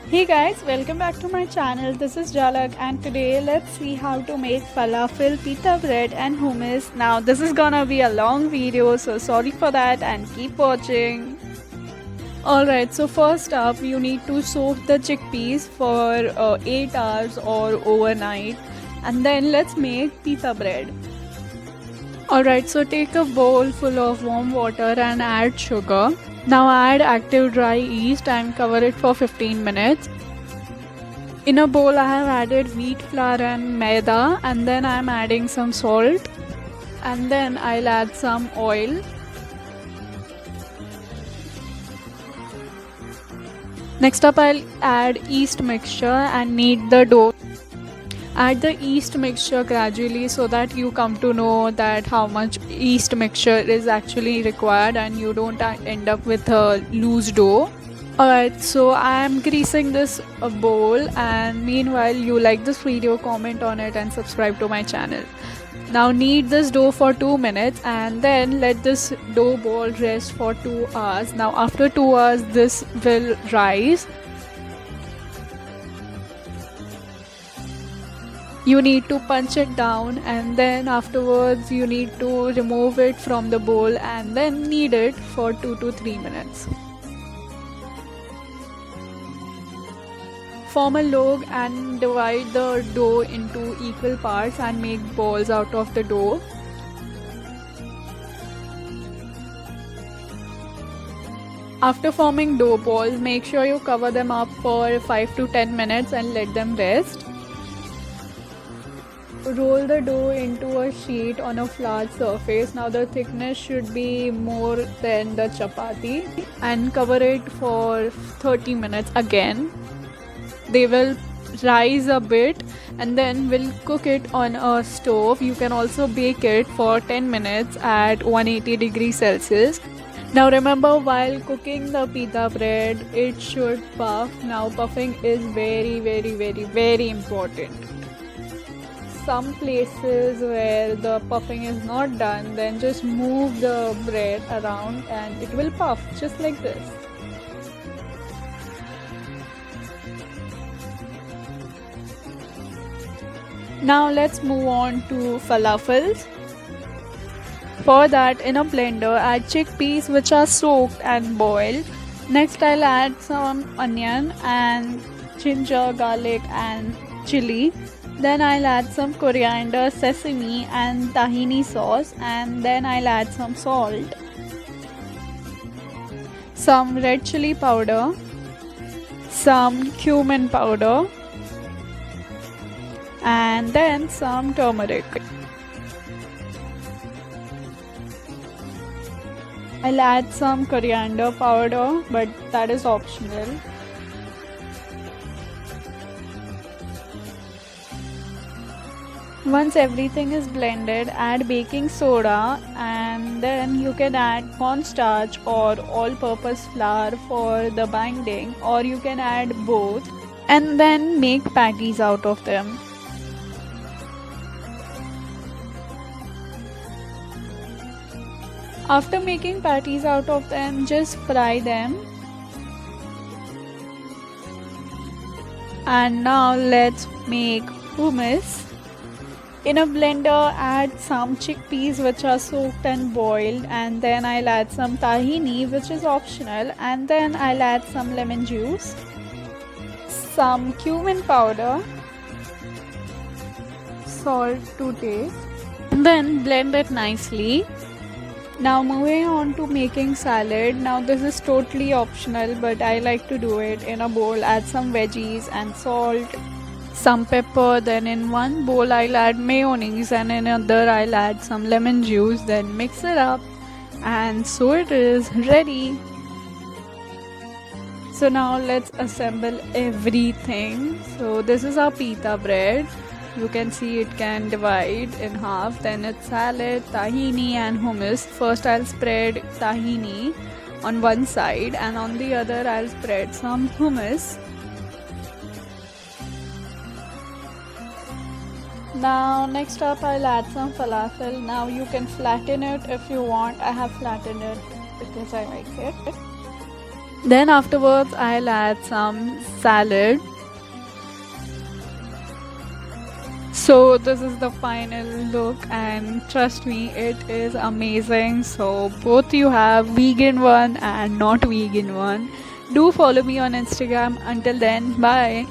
Hey guys, welcome back to my channel. This is Jalak and today let's see how to make falafel, pita bread and hummus. Now this is gonna be a long video, so sorry for that and keep watching. Alright, so first up you need to soak the chickpeas for 8 hours or overnight, and then let's make pita bread. Alright, so take a bowl full of warm water and add sugar. Now add active dry yeast and cover it for 15 minutes. In a bowl I have added wheat flour and maida, and then I am adding some salt, and then I'll add some oil. Next up I'll add yeast mixture and knead the dough. Add the yeast mixture gradually so that you come to know that how much yeast mixture is actually required and you don't end up with a loose dough. Alright, so I am greasing this bowl, and meanwhile you like this video, comment on it and subscribe to my channel. Now knead this dough for 2 minutes and then let this dough ball rest for 2 hours. Now after 2 hours this will rise. You need to punch it down, and then afterwards you need to remove it from the bowl and then knead it for 2 to 3 minutes. Form a log and divide the dough into equal parts and make balls out of the dough. After forming dough balls, make sure you cover them up for 5 to 10 minutes and let them rest. Roll the dough into a sheet on a flat surface. Now the thickness should be more than the chapati, and cover it for 30 minutes again. They will rise a bit and then we'll cook it on a stove. You can also bake it for 10 minutes at 180 degrees Celsius. Now remember, while cooking the pita bread, it should puff. Now puffing is very important. Some places where the puffing is not done, then just move the bread around and it will puff just like this. Now let's move on to falafels. For that, in a blender add chickpeas which are soaked and boiled. Next I'll add some onion and ginger, garlic and chili. Then I'll add some coriander, sesame and tahini sauce, and then I'll add some salt, some red chili powder, some cumin powder, and then some turmeric. I'll add some coriander powder, but that is optional. Once everything is blended, add baking soda, and then you can add cornstarch or all-purpose flour for the binding, or you can add both, and then make patties out of them. After making patties out of them, just fry them. And now let's make hummus. In a blender, add some chickpeas which are soaked and boiled, and then I'll add some tahini which is optional, and then I'll add some lemon juice, some cumin powder, salt to taste, and then blend it nicely. Now moving on to making salad. Now this is totally optional, but I like to do it. In a bowl add some veggies and salt, some pepper. Then in one bowl I'll add mayonnaise, and in another I'll add some lemon juice. Then mix it up, and so it is ready. So now let's assemble everything. So this is our pita bread. You can see it can divide in half. Then it's salad, tahini and hummus. First I'll spread tahini on one side, and on the other I'll spread some hummus. Now next up I'll add some falafel. Now you can flatten it if you want. I have flattened it because I like it. Then afterwards I'll add some salad. So this is the final look, and trust me, it is amazing. So both you have vegan one and not vegan one. Do follow me on Instagram. Until then, bye.